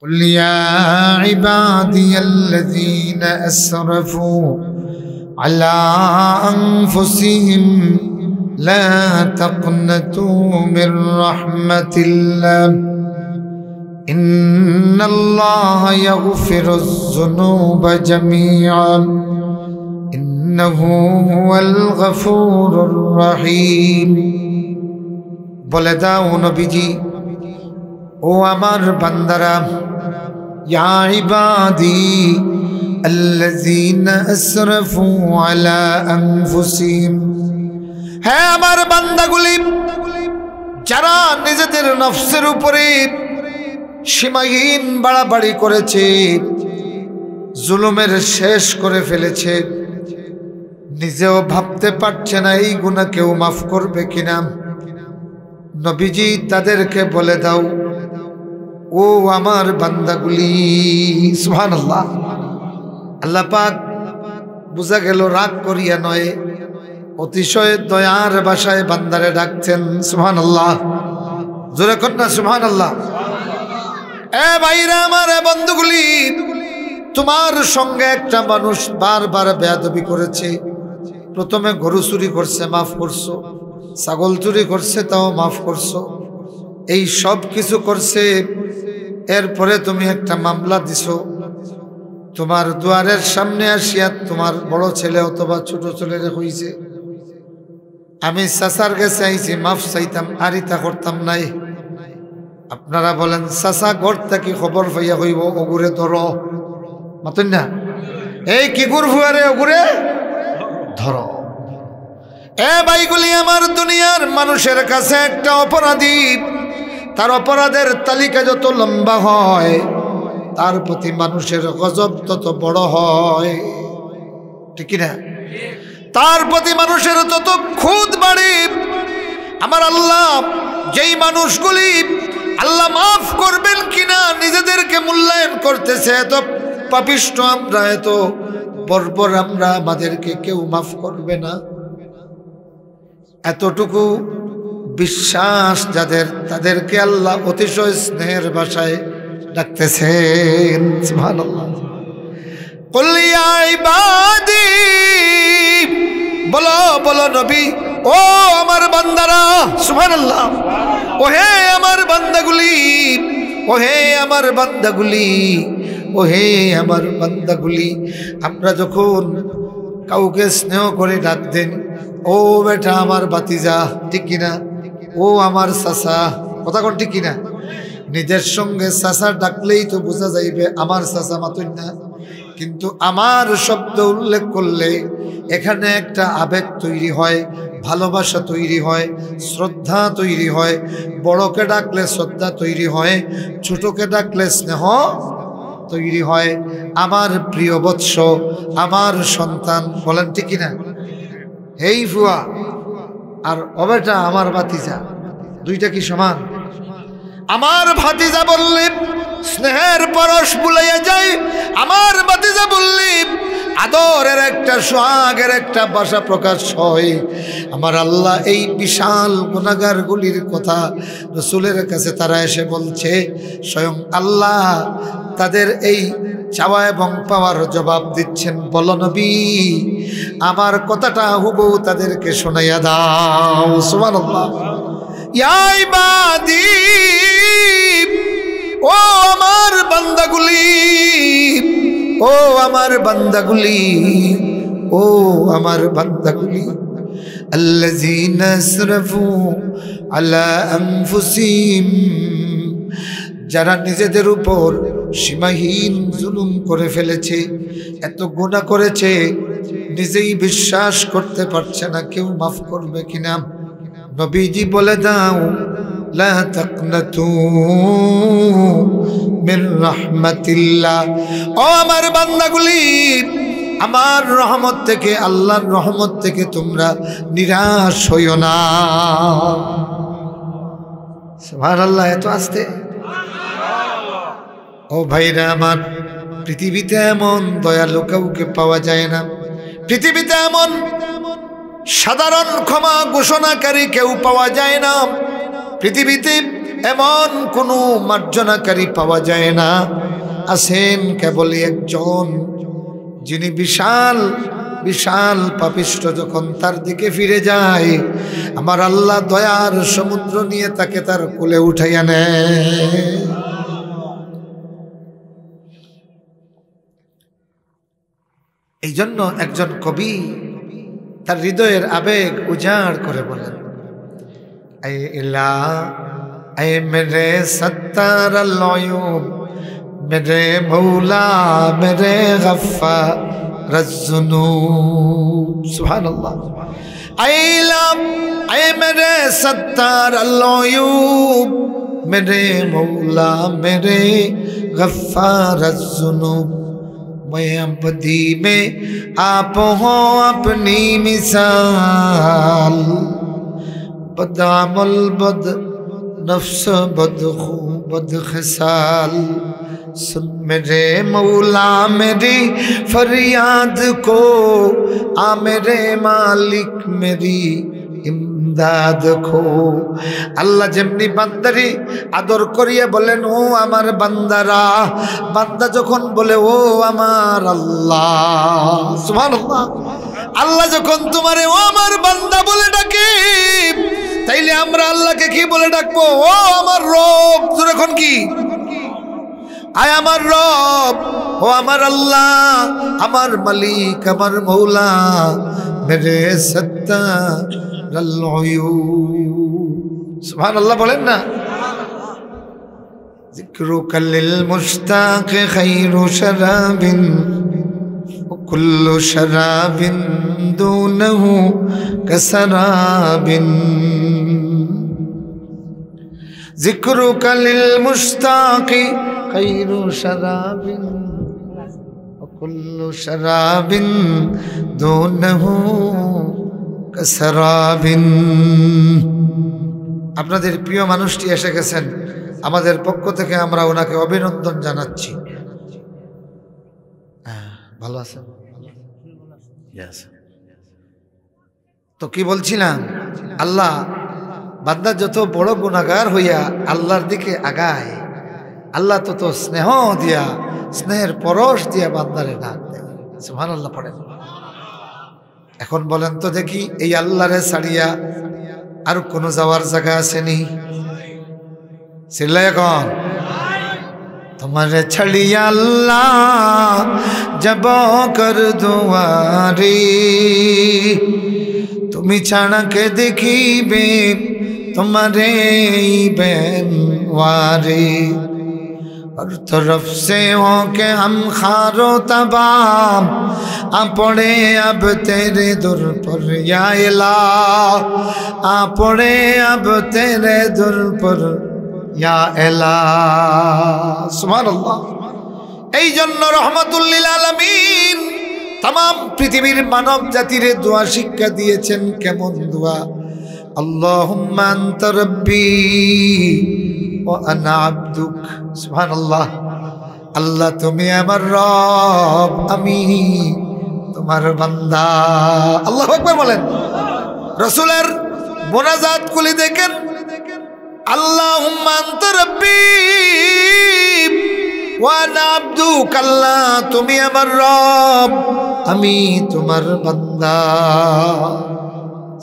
قل يا عبادي الذين أسرفوا على أنفسهم لا تقنطوا من رحمة الله إن الله يغفر الذنوب جميعا إنه هو الغفور الرحيم বলে দাও নবীজি ও আমার বান্দারা ইয়া ইবাদি আল্লাযীনা আসরাফু আলা আনফুসিহিম হে আমার বান্দাগুলি যারা নিজেদের নফসের উপরে সীমাহীন বাড়াবাড়ি করেছে জুলুমের শেষ করে ফেলেছে নিজেও ভাবতে পারছে না এই গুনাহ কেউ মাফ করবে কিনা নবীজি তাদেরকে বলে দাও ও আমার বান্দাগুলি সুবহানাল্লাহ আল্লাহ পাক বুঝা গেল রাগ করিয়া নয় অতিশয় দয়ার ভাষায় বান্দারে ডাকছেন সুবহানাল্লাহ জোরে কর না সুবহানাল্লাহ এ ভাইরা আমার বন্ধুগুলি তোমার সঙ্গে একটা মানুষ বারবার বেয়াদবি করেছে প্রথমে গরু চুরি করছে মাফ করছো ছাগল চুরি করছে তাও মাফ করছো এই সব কিছু করছে এরপরে তুমি একটা মামলা দিছো তোমার দুয়ারের সামনে আসিয়া তোমার বড় ছেলে অথবা ছোট ছেলেরে হইছে আমি চাচার কাছে আইছি মাফ চাইতাম আরিতা করতাম নাই আপনারা বলেন চাচা ঘরটা কি খবর পাইয়া হইব অগুরে ধর মাতেন না এই কি গুর ফুয়ারে অগুরে ধর এ ভাইগুলি আমার দুনিয়ার মানুষের কাছে একটা অপরাধী তার অপরাধের তালিকা যত লম্বা হয় তার প্রতি মানুষের গজব তত বড় হয় ঠিক না তার প্রতি মানুষের তত খুদ বাড়ে আমার আল্লাহ যেই মানুষগুলি আল্লাহ মাফ করবেন কিনা নিজেদেরকে মূল্যায়ন করতেছে এত পাপিষ্ট আমরা এত বর্বর আমরা আমাদেরকে কেউ মাফ করবে না এতটুকু বিশ্বাস যাদের তাদেরকে আল্লাহ অতিশয় স্নেহের ভাষায় ডাকতেছেন সুবহানাল্লাহ কুল ইয়া ইবাদি বলো বলো নবী ও আমার বান্দারা সুবহানাল্লাহ ও হে আমার বান্দাগুলি ও হে আমার বান্দাগুলি ও হে আমার বান্দাগুলি আমরা যখন কাউকে স্নেহ করে ডাক দেন ও বেটা আমার বাতিজা ঠিক কিনা ও আমার চাচা কথা কোন ঠিক কিনা নিজের সঙ্গে চাচা ডাকলেই তো বোঝা যাইবে আমার চাচা মাতুন না কিন্তু আমার শব্দ উল্লেখ করলে এখানে একটা আবেগ তৈরি হয় ভালোবাসা তৈরি হয় শ্রদ্ধা তৈরি হয় বড়কে ডাকলে শ্রদ্ধা তৈরি হয় ছোটকে ডাকলে স্নেহ তৈরি হয় আমার প্রিয় বৎস আমার সন্তান বলেন ঠিক কিনা হেই ফুয়া আর অবেটা আমার ভাতিজা দুইটা কি সমান আমার ভাতিজা বললে স্নেহের পরশ বুলাইয়া যায় আমার ভাতিজা বললে আদরের একটা সোহাগের একটা ভাষা প্রকাশ হয় আমার আল্লাহ এই বিশাল গুনাহগারগুলির কথা রাসূলের কাছে তারা এসে বলছে স্বয়ং আল্লাহ তাদের এই চাওয়া এবং পাওয়ার জবাব দিচ্ছেন বলো নবী আমার কথাটা হুবহু তাদেরকে শোনাইয়া দাও সুবহানাল্লাহ ইয়া ইবাদি ও আমার বান্দাগুলি ও আমার বান্দাগুলি ও আমার বান্দাগুলি আল্লাযীনা আসরাফু আলা আনফুসিহিম যারা নিজেদের উপর সীমাহীন জুলুম করে ফেলেছে এত গুনাহ করেছে নিজেই বিশ্বাস করতে পারছে না কেউ মাফ করবে কিনা নবীজি বলে দাও লা তাকনাতু মির রাহমাতিল্লাহ ও আমার বান্দাগুলি আমার রহমত থেকে আল্লাহর রহমত থেকে তোমরা নিরাশ হইও না সুবহানাল্লাহ এত আস্তে ও ভাইরা আমার পৃথিবীতে এমন দয়ালু কাউকে পাওয়া যায় না পৃথিবীতে এমন সাধারণ ক্ষমা ঘোষণাকারী কেউ পাওয়া যায় না পৃথিবীতে এমন কোনো মার্জনাকারী পাওয়া যায় না, আছেন কেবলই একজন, যিনি বিশাল বিশাল পাপিষ্ঠ যখন তার দিকে ফিরে যায়, আমার আল্লাহ দয়ার সমুদ্র নিয়ে তাকে তার কোলে উঠাইয়া নেয়। এই জন্য একজন কবি তার হৃদয়ের আবেগ উজাড় করে বলেন, এ ইলা এ মেরে সত্তার আল-উয়ুব, মেরে মৌলা মেরে গফফার আয-যুনূব। সুবহানাল্লাহ। এ ইলা এ মেরে সত্তার আল-উয়ুব, মেরে মৌলা মেরে গফফার আয-যুনূব, मैं अब्दी में आप हो अपनी मिसाल, बदामल बद नफ्स बद खू बद खसाल, सुन मेरे मौला मेरी फरियाद को, आ मेरे मालिक मेरी ইমদাদ খো। আল্লাহ যেমনি বান্দারি আদর করিয়া বলেন ও আমার বান্দারা, বান্দা যখন বলে ও আমার আল্লাহ, সুবহানাল্লাহ, আল্লাহ যখন তোমারে ও আমার বান্দা বলে ডাকে, তাইলে আমরা আল্লাহকে কি বলে ডাকবো? ও আমার রব। যখন কি আয় আমার রব, ও আমার আল্লাহ, আমার মালিক, আমার মৌলা, মেরে সত্তার সুবহানাল্লাহ বলেন না। যিকরুকা লিল মুশতাক খায়রু শারাবিন, ওয়া কুল্লু শারাবিন দুনাহু কাসারাবিন। যিকরুকা লিল মুশতাক খায়রু শারাবিন, ওয়া কুল্লু শারাবিন দুনাহু কাসারাবিন। আপনাদের প্রিয় মানুষটি এসে গেছেন, আমাদের পক্ষ থেকে আমরা ওনাকে অভিনন্দন জানাচ্ছি। ভালো আছেন? তো কি বলছিলাম, আল্লাহ বান্দা যত বড় গুনাহগার হইয়া আল্লাহর দিকে আগায়, আল্লাহ তত স্নেহ দিয়া, স্নেহের পরশ দিয়া বান্দারে ডাক দেয়। সুবহানাল্লাহ পড়েন। এখন বলেন তো দেখি, এই আল্লাহরে ছাড়িয়া আর কোন যাওয়ার জায়গা আসেনি? চিল্লায় এখন, তোমারে ছাড়িয়া আল্লাহ যাব কর দুয়ারে, তুমি ছাড়া কে দেখিবে তোমারে বেনওয়ারে, हर तरफ से हो के हम खारो तबाम, आ पड़े अब तेरे दर पर या इलाह, आ पड़े अब तेरे दर पर या इलाह। सुबहानाल्लाह। এই জন্য রহমাতুল লিল আলামিন तमाम পৃথিবীর মানব জাতিরে দোয়া শিক্ষা দিয়েছেন। কেমন দোয়া? আল্লাহুম্মা আনতা রাব্বি ওয়া আনা আবদুক। সুবহানাল্লাহ। আল্লাহ তুমি আমার রব, আমি তোমার বান্দা। আল্লাহু আকবার বলেন। রাসূলের মুনাজাত গুলি দেখেন, আল্লাহুম্মা আনতা রাব্বি ওয়া আনা আবদুক। আল্লাহ তুমি আমার রব, আমি তোমার বান্দা।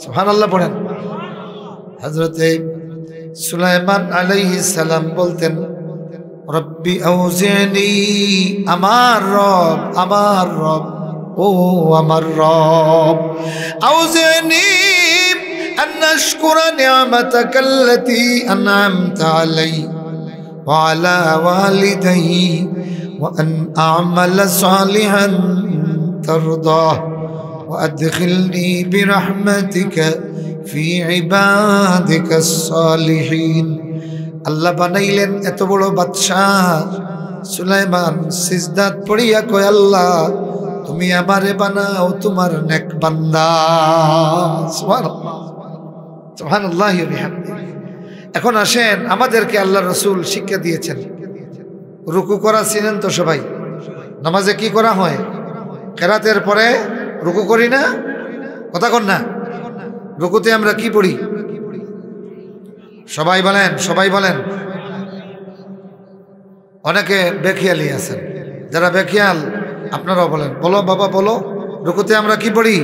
সুবহানাল্লাহ পড়েন। হযরতে সুলাইমান আলাইহিস সালাম বলতেন, রব্বি আউজিনি, আমার রব, আমার রব, ও আমার রব, আউজিনি আন আশকুরা নি'মাতাকা আল্লাতী আন'আমতা আলাইহি ওয়া আলা ওয়ালিদাইহি ওয়া আন আ'মালা সালিহান তারদাহ ওয়া আদখিলনি বিরহমাতিকা ফি ইবাদিকাস সালিহিন। আল্লাহ বানাইলেন এত বড় বাদশাহ, সুলাইমান সিজদাত পড়িয়া কয়, আল্লাহ তুমি আমারে বানাও তোমার নেক বান্দা। সুবহানাল্লাহ, সুবহানাল্লাহ ওয়া বিহামদিহি। এখন আসেন, আমাদেরকে আল্লাহ রাসূল শিক্ষা দিয়েছেন রুকু করা। চিনেন তো সবাই? নামাজে কি করা হয়? কেরাতের পরে রুকু করি না? কথা কন না? রুকুতে আমরা কি পড়ি? সবাই বলেন, সবাই বলেন। অনেকে বেখিয়ালি আছেন, যারা বেখিয়াল আপনারাও বলেন, বলো বাবা বলো। রুকুতে আমরা কি পড়ি?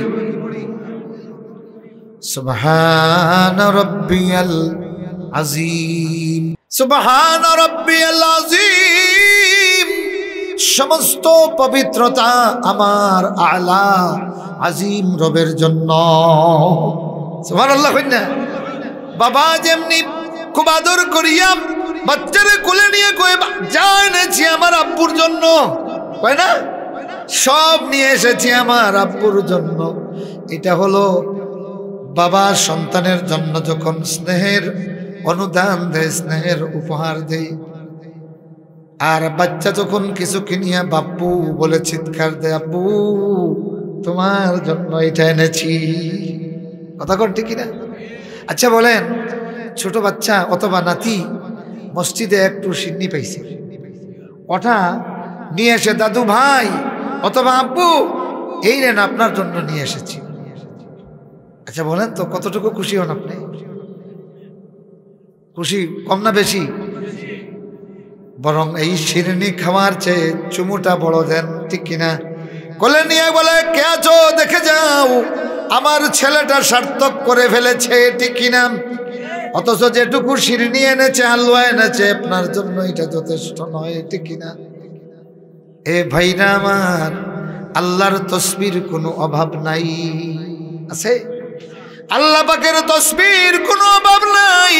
সুবহান রাব্বিয়াল আযীম, সুবহান রাব্বিয়াল আযীম। সমস্ত পবিত্রতা আমার আলা আজিম রবের জন্য। সুবহানাল্লাহ। বাবা যেমনি খুব আদর করিয়া বাচ্চারে কোলে নিয়ে কয়ে যা এনেছি আমার আব্বুর জন্য, কয় না, সব নিয়ে এসেছি আমার আব্বুর জন্য। এটা হলো বাবা সন্তানের জন্য যখন স্নেহের অনুদান দেয়, স্নেহের উপহার দেয়। আর বাচ্চা যখন কিছু কিনিয়া বাপ্পু বলে চিৎকার দেয়, আব্বু তোমার জন্য এটা এনেছি। কথা কন ঠিক না? আচ্ছা বলেন, ছোট বাচ্চা অথবা নাতি মসজিদে একটু সিন্নি পাইছে, ওটা নিয়ে এসে দাদু ভাই অথবা আব্বু এই নেন আপনার জন্য নিয়ে এসেছি। আচ্ছা বলেন তো কতটুকু খুশি হন আপনি? খুশি কম না বেশি? বরং এই শিরনি খাওয়ার চেয়ে চুমুটা বড় দেন, ঠিক কিনা? কোলে নিয়ে বলে কে আছো দেখে যাও, আমার ছেলেটা সার্থক করে ফেলেছে, ঠিক কিনা? অথচ যেটুকু শিরনি এনেছে, হালুয়া এনেছে আপনার জন্য, এটা যথেষ্ট নয়, ঠিক কিনা? এ ভাইরা আমার, আল্লাহর তসবির কোনো অভাব নাই, আছে? আল্লাহ পাকের তসবির কোনো অভাব নাই।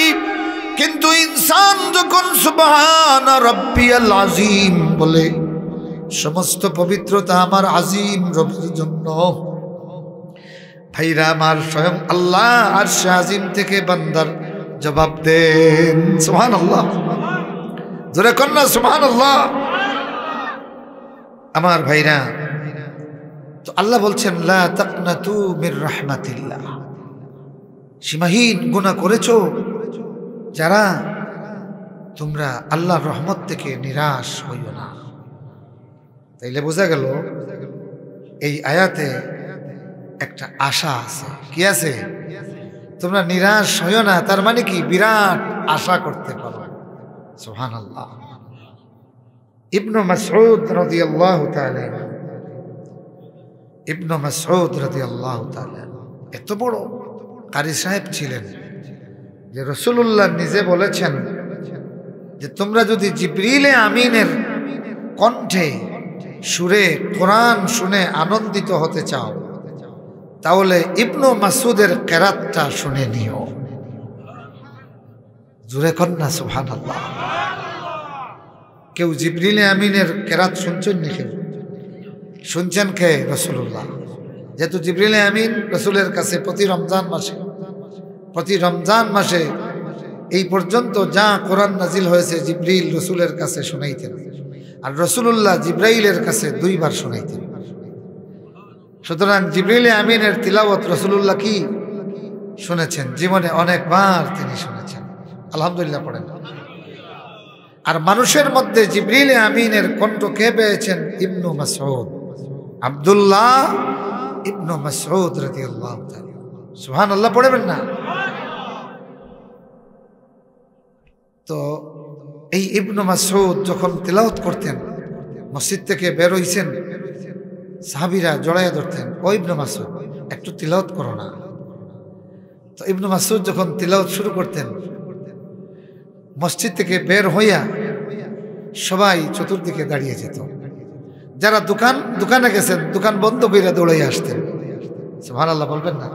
কিন্তু ইনসান যখন সুবহান রাব্বিয়াল আযীম বলে, সমস্ত পবিত্রতা আমার আজিম রবের জন্য, ভাইরা আমার, স্বয়ং আল্লাহ আরশে আজিম থেকে বান্দার জবাব দেন। সুবহানাল্লাহ, জোরে কন্যা সুবহানাল্লাহ। আমার ভাইরা, তো আল্লাহ বলছেন লা তাকনাতু মির রাহমাতিল্লাহ। সীমাহীন গুনাহ করেছো যারা, তোমরা আল্লাহর রহমত থেকে নিরাশ হইও না। তাইলে বোঝা গেল এই আয়াতে একটা আশা আছে। কি আছে? তোমরা নিরাশ হইও না, তার মানে কি? বিরাট আশা করতে পারো। সুবহানাল্লাহ। ইবনু মাসউদ রাদিয়াল্লাহু তাআলা, ইবনু মাসউদ রাদিয়াল্লাহু তাআলা এত বড় কারি সাহেব ছিলেন যে রাসূলুল্লাহ নিজে বলেছেন যে তোমরা যদি জিবরিলে আমিনের কণ্ঠে সুরে কোরআন শুনে আনন্দিত হতে চাও, তাহলে ইবনু মাসউদের কেরাতটা শুনে নিও। জোরে কন্যা সুবহানাল্লাহ। কেউ জিবরিলে আমিনের কেরাত শুনছেন নি? কেউ শুনছেন? কে? রাসূলুল্লাহ। যেহেতু জিবরিলে আমিন রাসূলের কাছে প্রতি রমজান মাসে এই পর্যন্ত যা কোরআন নাজিল হয়েছে জিবরিল রাসূলের কাছে শোনাইতেন, আর রাসূলুল্লাহ জিবরাইলের কাছে 2 বার শোনাইতেন। সুতরাং জিবরিলে আমিনের তিলাওয়াত রাসূলুল্লাহ কি শুনেছেন? জীবনে অনেকবার তিনি শুনেছেন। আলহামদুলিল্লাহ পড়েন। আর মানুষের মধ্যে জিবরিলে আমিনের কণ্ঠ কে পেয়েছেন? ইবনু মাসউদ, আব্দুল্লাহ ইবনু মাসউদ রাদিয়াল্লাহু তাআলা। সুবহানাল্লাহ পড়বেন না? তো এই ইবনু মাসউদ যখন তিলাওয়াত করতেন, মসজিদ থেকে বের হইছেন, সাহাবীরা জড়াইয়া ধরতেন, ও ইবনু মাসউদ একটু তিলাওয়াত করো না। তো ইবনু মাসউদ যখন তিলাওয়াত শুরু করতেন, মসজিদ থেকে বের হইয়া সবাই চতুর্দিকে দাঁড়িয়ে যেত। যারা দোকানে গেছেন, দোকান বন্ধ কইরা দৌড়াইয়া আসতেন। সুবহানাল্লাহ বলবেন না?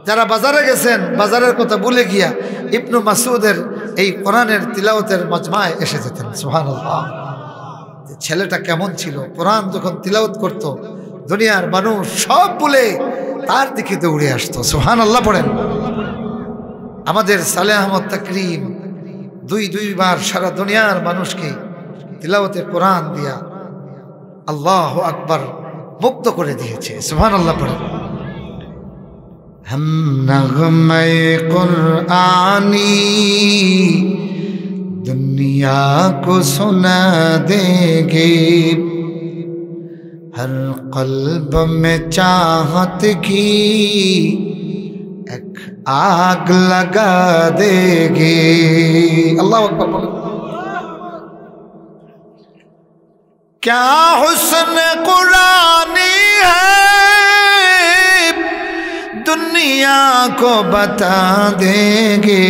যারা বাজারে গেছেন, বাজারের কথা ভুলে গিয়া ইবনু মাসউদের এই কোরআনের তিলাওয়াতের মজমায় এসে যেতেন। সুবহানাল্লাহ। ছেলেটা কেমন ছিল! কোরআন যখন তিলাওয়াত করত, দুনিয়ার মানুষ সব ভুলে তার দিকে দৌড়ে আসতো। সুবহানাল্লাহ পড়েন। আমাদের সালেহ আহমদ তাকরিম দুইবার সারা দুনিয়ার মানুষকে তিলাওয়াতে কোরআন দিয়া আল্লাহু আকবার মুক্ত করে দিয়েছে। সুবহানাল্লাহ পড়েন। हम नग़मे कुरआनी दुनिया को सुना देंगे, हर क़ल्ब में चाहत की एक आग लगा देगी। अल्लाह अकबर बोलो। क्या हुस्न कुरानी है दुनिया को बता देंगे,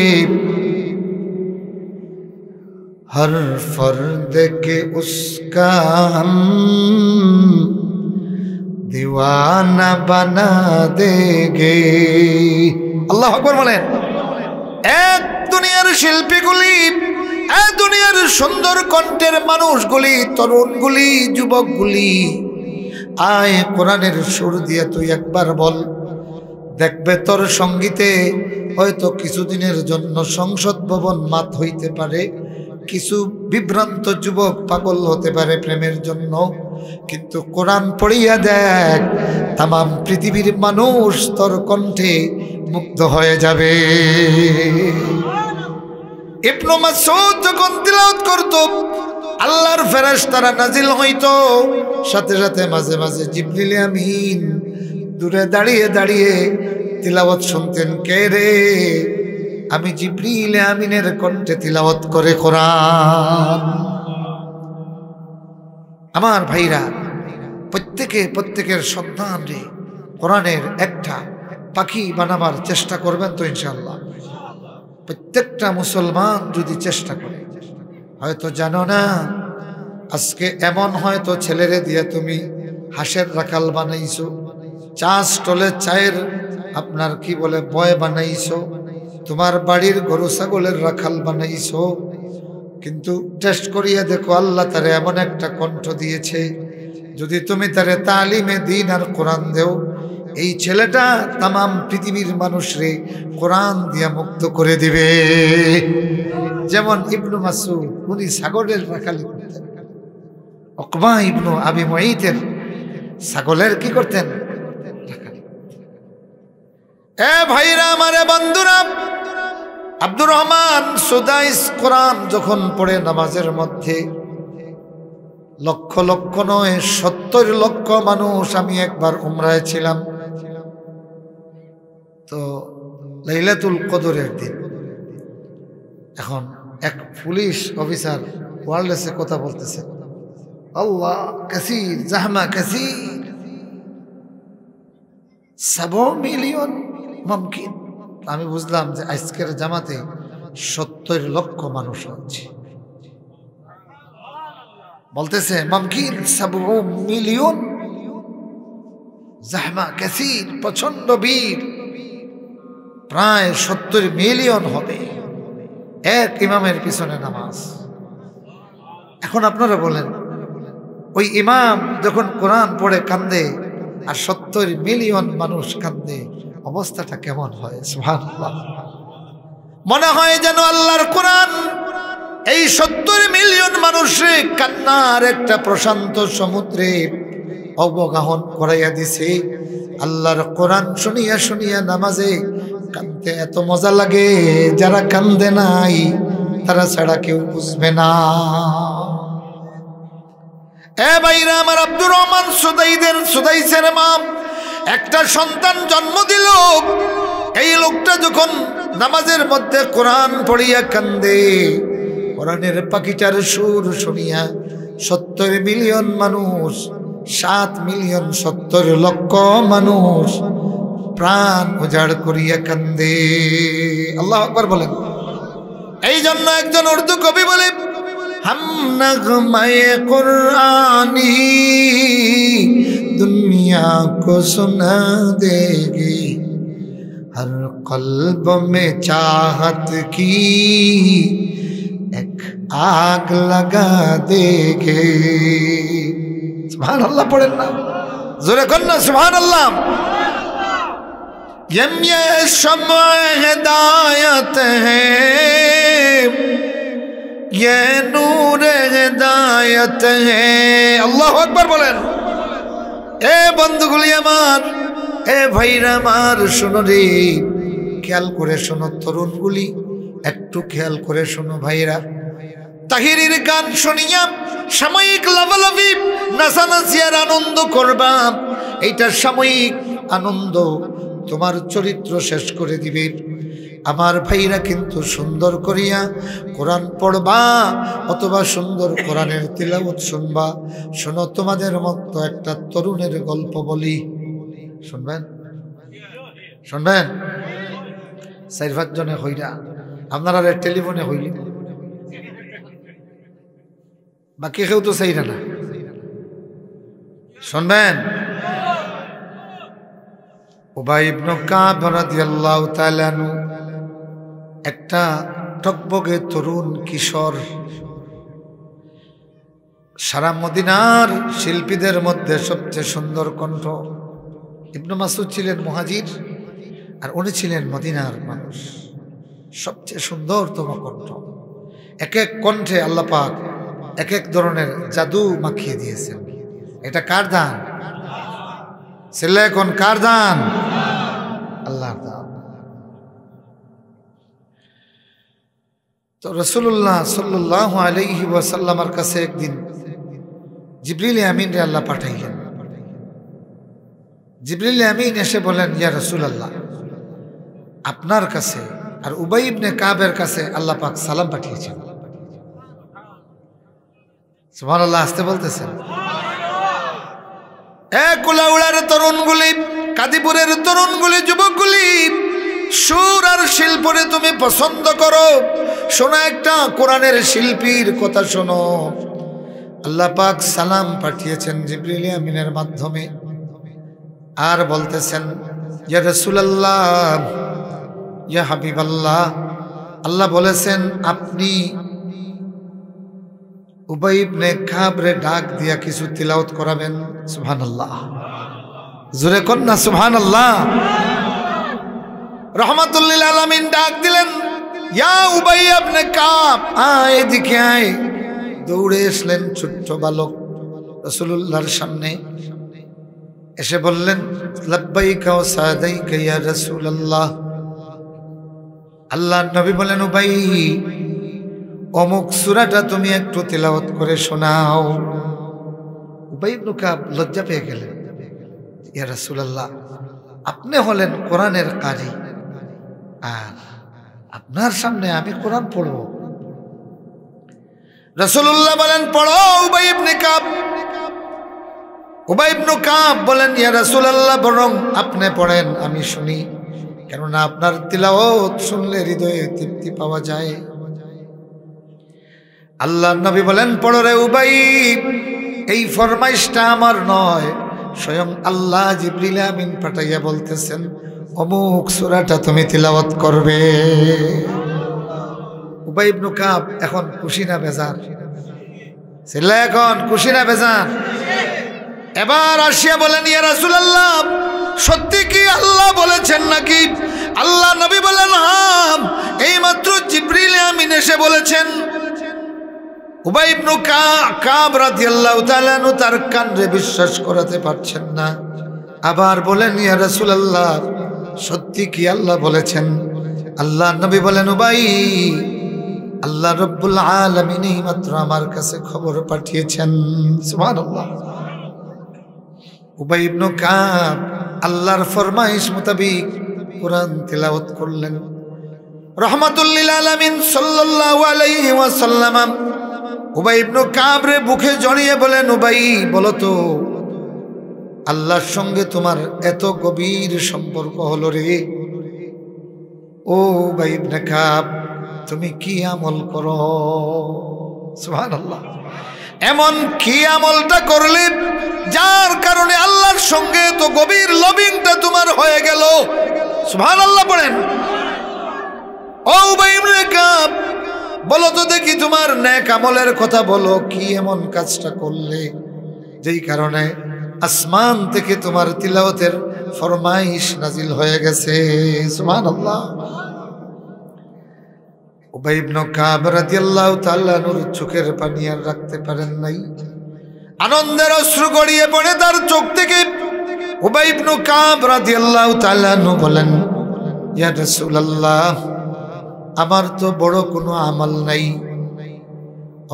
हर फर्द के उसका हम दीवाना बना देंगे। अल्लाह अकबर बोलें। एक दुनियार शिल्पीগুলি, এই দুনিয়ার সুন্দর কণ্ঠের মানুষগুলি, তরুণগুলি, যুবকগুলি, আয় কোরআনের সুর দিয়ে তুই একবার বল, দেখবে তোর সঙ্গীতে হয়তো কিছুদিনের জন্য সংসদ ভবন মাত হইতে পারে, কিছু বিভ্রান্ত যুবক পাগল হতে পারে প্রেমের জন্য, কিন্তু কোরআন পড়িয়া দেখ তামাম পৃথিবীর মানুষ তোর কণ্ঠে মুগ্ধ হয়ে যাবে। ইবনে মাসউদ যখন তিলাওয়াত করত আল্লাহর ফেরেশতারা নাজিল হইতো, সাথে সাথে মাঝে মাঝে জিবরিল আমিন দূরে দাঁড়িয়ে দাঁড়িয়ে তিলাওয়াত শুনতেন। কে রে? আমি জিবরিল আমিনের কণ্ঠে তিলাওয়াত করে কোরআন। আমার ভাইরা, প্রত্যেকের সন্তান রে কোরআনের একটা পাখি বানাবার চেষ্টা করবেন তো ইনশাআল্লাহ। প্রত্যেকটা মুসলমান যদি চেষ্টা করে, হয়তো জানো না আজকে এমন হয়তো ছেলেরে দিয়ে তুমি হাঁসের রাখাল বানাইছো, চা স্টলে চায়ের আপনার কি বলে বয় বানাইছো, তোমার বাড়ির গরু ছাগলের রাখাল বানাইছো, কিন্তু টেস্ট করিয়া দেখো আল্লাহ তারে এমন একটা কণ্ঠ দিয়েছে, যদি তুমি তারে তালিমে দিন আর কোরআন দেও, এই ছেলেটা তামাম পৃথিবীর মানুষরে কোরআন দিয়া মুক্ত করে দিবে। যেমন ইবনু মাসউদ উনি ছাগলের রাখালি করতেন, উকবা ইবনু আবি মুঈতের ছাগলের কি করতেন? রাখালি। এ ভাইরা আমারে বন্ধুরা, আব্দুর রহমান সুদাইস কোরআন যখন পড়ে নামাজের মধ্যে, লক্ষ লক্ষ নয় 70 লক্ষ মানুষ। আমি একবার উমরায় ছিলাম, তো লাইলাতুল কদরের দিন, এখন এক পুলিশ অফিসার ওয়ারলেসে কথা বলতেছে, আল্লাহ কাসীর জাহমা কাসীর 7 মিলিয়ন মুমকিন। আমি বুঝলাম যে আজকের জামাতে 70 লক্ষ মানুষ হচ্ছে। বলতেছে মুমকিন 7 মিলিয়ন, জাহমা কাসীর প্রচন্ড ভিড়, প্রায় 70 মিলিয়ন হবে এক ইমামের পিছনে নামাজ। এখন আপনারা বলেন, ওই ইমাম যখন কোরআন পড়ে কান্দে আর 70 মিলিয়ন মানুষ কান্দে, অবস্থাটা কেমন হয়? সুবহানাল্লাহ। মনে হয় যেন আল্লাহর কোরআন এই 70 মিলিয়ন মানুষের কান্নার একটা প্রশান্ত সমুদ্রে অবগাহন করাইয়া দিছে। আল্লাহর কোরআন শুনিয়া শুনিয়া নামাজে কান্দতে এত মজা লাগে, যারা কান্দে নাই তারা ছাড়া কেউ বুঝবে না। এ ভাইরা আমার, আব্দুর রহমান সুদাইসের মা একটা সন্তান জন্ম দিল। এই লোকটা যখন নামাজের মধ্যে কোরআন পড়িয়া কান্দে, কোরআনের পাখিটার সুর শুনিয়া 70 মিলিয়ন মানুষ, 7 মিলিয়ন 70 লক্ষ মানুষ প্রাণ উজাড় করিয়া কান্দে। আল্লাহু আকবার বলেন। এই জন্য একজন উর্দু কবি বলে, हम नग़्मे कुरानी दुनिया को सुना देगी, हर क़ल्ब में चाहत की एक आग लगा देगी। सुभान अल्लाह पढ़ें ना, ज़ोरे करना सुभान अल्लाह। ये शम्अ हिदायत है, ये नूर हिदायत है। আল্লাহু আকবার বলেন। এ বন্ধুগুলি আমার, এ ভাইরা আমার, শোনো রে, খেয়াল করে শোনো তরুণগুলি, একটু খেয়াল করে শোনো ভাইরা। তাহিরির গান শুনিয়া সাময়িক লাভালাভি নাচানাচি আর আনন্দ করবা, এইটা সাময়িক আনন্দ। তোমার চরিত্র শেষ করে দিবে। আমার ভাইরা কিন্তু সুন্দর করিয়া কোরআন পড়বা অথবা সুন্দর কোরআনের তিলাওয়াত শুনবা। শোনো, তোমাদের মতো একটা তরুণের গল্প বলি, শুনবেন? শুনবেন? 4-5 জনে হইরা আপনারা টেলিফোনে হইলি, বাকি কেউ তো চাইরা না। শুনবেন? উবাই ইবনে কাব রাদিয়াল্লাহু তাআলা আনহু একটা টকবগে তরুণ কিশোর, সারা মদিনার শিল্পীদের মধ্যে সবচেয়ে সুন্দর কণ্ঠ। ইবনে মাসউদ ছিলেন মুহাজির আর উনি ছিলেন মদিনার মানুষ, সবচেয়ে সুন্দরতম কণ্ঠ। এক এক কণ্ঠে আল্লাহ পাক এক এক ধরনের জাদু মাখিয়ে দিয়েছেন। এটা কার দান? ছেলে এখন কার দান? আল্লাহর দান। তো রাসূলুল্লাহ সাল্লাল্লাহু আলাইহি ওয়াসাল্লামের কাছে একদিন জিবরিল আমিন রে আল্লাহ পাঠাইলেন। জিবরিল আমিন এসে বলেন, ইয়া রাসূলুল্লাহ, আপনার কাছে আর উবাই ইবনে কাবের কাছে আল্লাহ পাক সালাম পাঠিয়েছেন। সুবহানাল্লাহ, আসতে বলতেছেন। কুলাউড়ার তরুণগুলি, কাদিপুরের তরুণগুলি, যুবকগুলি, সুর আর শিল্পরে তুমি পছন্দ করো, শোনো একটা কোরআনের শিল্পীর কথা শোনো। আল্লাহ পাক সালাম পাঠিয়েছেন জিবরিল আমিনের মাধ্যমে, আর বলতেছেন, ইয়া রাসূলুল্লাহ, ইয়া হাবিবাল্লাহ, আল্লাহ বলেছেন আপনি উবাই ইবনে কাবরে ডাক দিয়া কিছু তিলাওয়াত করাবেন। সুবহানাল্লাহ, জোরে কোন না সুবহানাল্লাহ। রাহমাতুল লিল আলামিন ডাক দিলেন, ইয়া উবাই ইবনে কাব, আয় এদিকে আয়। দৌড়ে এসলেন ছোট্ট বালক রাসূলুল্লাহর সামনে, এসে বললেন, লাব্বাইকা ওয়া সাদাইকা ইয়া রাসূলুল্লাহ। আল্লাহর নবী বলেন, উবাই, অমুক সূরাটা তুমি একটু তিলাওয়াত করে শোনাও। উবাই ইবনে কাব লজ্জা পেয়ে গেলেন, ইয়া রাসূলুল্লাহ, আপনি হলেন কোরআনের কারি, আর আপনার সামনে আমি কোরআন পড়ব? রাসূলুল্লাহ বলেন, পড়ো উবাই ইবনে কাব। উবাই ইবনে কাব বলেন, ইয়া রাসূলুল্লাহ, বরং আপনি পড়েন, আমি শুনি, কেননা আপনার তিলাওয়াত শুনলে হৃদয়ে তৃপ্তি পাওয়া যায়। আল্লাহর নবী বলেন, পড়ো রে উবাই, এই ফরমাইশটা আমার নয়, স্বয়ং আল্লাহ জিবরিল আমিন পাঠাইয়া বলতেছেন অমুক সূরাটা তুমি তিলাওয়াত করবে। উবাই ইবনে কাব এখন খুশি না বেজার? ছেলে এখন খুশি না বেজার? এবার আসিয়া বলেন, ইয়া রাসূলুল্লাহ, সত্যি কি আল্লাহ বলেছেন নাকি? আল্লাহ নবী বলেন, হ্যাঁ, এইমাত্র জিবরিল আমিন এসে বলেছেন। উবাই ইবনে কাব রাদিয়াল্লাহু তাআলা আনহু তার কানে বিশ্বাস করাতে পারছেন না, আবার বলেন, ইয়া রাসূলুল্লাহ, সত্যি কি আল্লাহ বলেছেন? আল্লাহ নবী বলেন, উবাই, আল্লাহ রব্বুল আলামিন এইমাত্র আমার কাছে খবর পাঠিয়েছেন। সুবহানাল্লাহ। উবাই ইবনে কাব আল্লাহর ফরমাইশ মোতাবেক কোরআন তিলাওয়াত করলেন। রাহমাতুল লিল আলামিন সাল্লাল্লাহু আলাইহি ওয়াসাল্লাম উবাই ইবনে কাবরে বুকে জড়িয়ে বলেন, উবাই, বলো তো, আল্লাহর সঙ্গে তোমার এত গভীর সম্পর্ক হলো রে? ও উবাই ইবনে কাব, তুমি কি আমল করো? সুবহানাল্লাহ। এমন কি আমলটা করলে যার কারণে আল্লাহর সঙ্গে তো গভীর লবিংটা তোমার হয়ে গেল? সুবহানাল্লাহ পড়েন। ও উবাই ইবনে কাব, বলো তো দেখি, তোমার নেক আমলের কথা বলো, কি এমন কাজটা করলে যেই কারণে আসমান থেকে তোমার তিলাওয়াতের ফরমাইশ নাজিল হয়ে গেছে? সুবহানাল্লাহ। উবাই ইবনে কাব রাদিয়াল্লাহু তাআলা নূর চোখের পানি আর রাখতে পারেন নাই, আনন্দের অশ্রু গড়িয়ে পড়ে তার চোখ থেকে। উবাই ইবনে কাব রাদিয়াল্লাহু তাআলা বলেন, ইয়া রাসূলুল্লাহ, আমার তো বড় কোনো আমল নাই,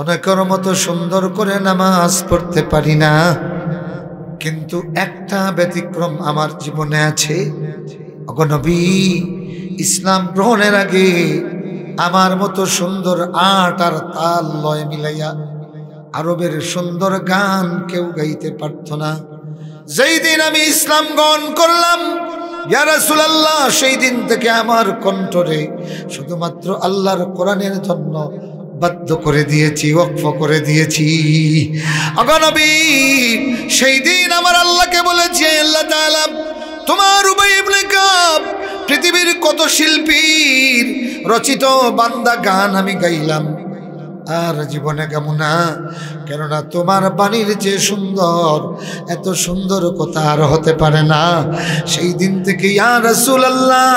অনেকের মতো সুন্দর করে নামাজ পড়তে পারি না, কিন্তু একটা ব্যতিক্রম আমার জীবনে আছে। ওগো নবী, ইসলাম গ্রহণের আগে আমার মতো সুন্দর আট আর তাল লয় মিলাইয়া আরবের সুন্দর গান কেউ গাইতে পারত না। যেই দিন আমি ইসলাম গ্রহণ করলাম ইয়া রাসূলুল্লাহ, সেই দিন থেকে আমার কণ্ঠরে শুধুমাত্র আল্লাহর কোরআনের জন্য বাধ্য করে দিয়েছি, ওয়াকফ করে দিয়েছি। ওগো নবী, সেই দিন আমার আল্লাহকে বলেছি, আল্লাহ তাআলা তোমার উবাই ইবনে কাব পৃথিবীর কত শিল্পীর রচিত বান্দা গান আমি গাইলাম, আর জীবনে গামু না, কেননা তোমার বাণীর যে সুন্দর, এত সুন্দর কথা আর হতে পারে না। সেই দিন থেকে ইয়া রাসূলুল্লাহ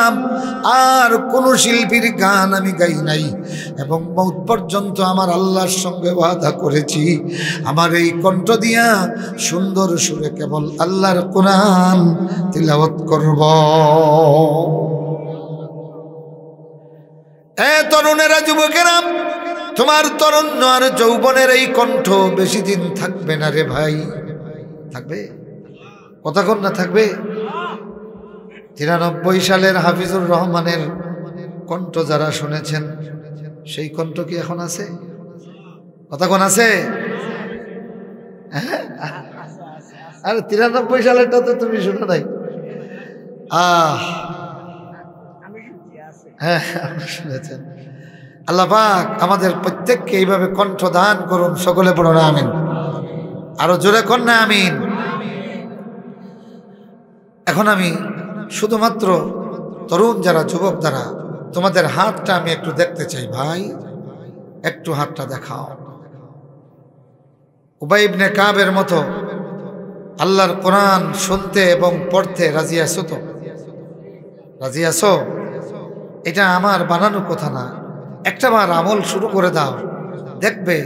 আর কোন শিল্পীর গান আমি গাই নাই, এবং মৌত পর্যন্ত আমার আল্লাহর সঙ্গে ওয়াদা করেছি আমার এই কণ্ঠ দিয়া সুন্দর সুরে কেবল আল্লাহর কোরআন তিলাওয়াত করব। তরুণেরা, যুবকেরা, তোমার তরুণ আর যৌবনের এই কণ্ঠ বেশি দিন থাকবে না রে ভাই। থাকবে? কতক্ষণ না থাকবে? 93 সালের হাফিজুর রহমানের কণ্ঠ যারা শুনেছেন, সেই কণ্ঠ কি এখন আছে? কতক্ষণ আছে? আরে 93 সালেরটা তো তুমি শুনো নাই। হ্যাঁ, আপনি শুনেছেন। আল্লাহ পাক আমাদের প্রত্যেককে এইভাবে কণ্ঠ দান করুন। সকলে পড়ুন আমিন। আরো জোরে কর না আমিন। এখন আমি শুধুমাত্র তরুণ যারা, যুবক যারা, তোমাদের হাতটা আমি একটু দেখতে চাই। ভাই, একটু হাতটা দেখাও। উবাই ইবনে কাবের মতো আল্লাহর কোরআন শুনতে এবং পড়তে রাজি আছো তো? রাজি আছো? এটা আমার বানানো কথা না। একটা বার আমল শুরু করে দাও, দেখবে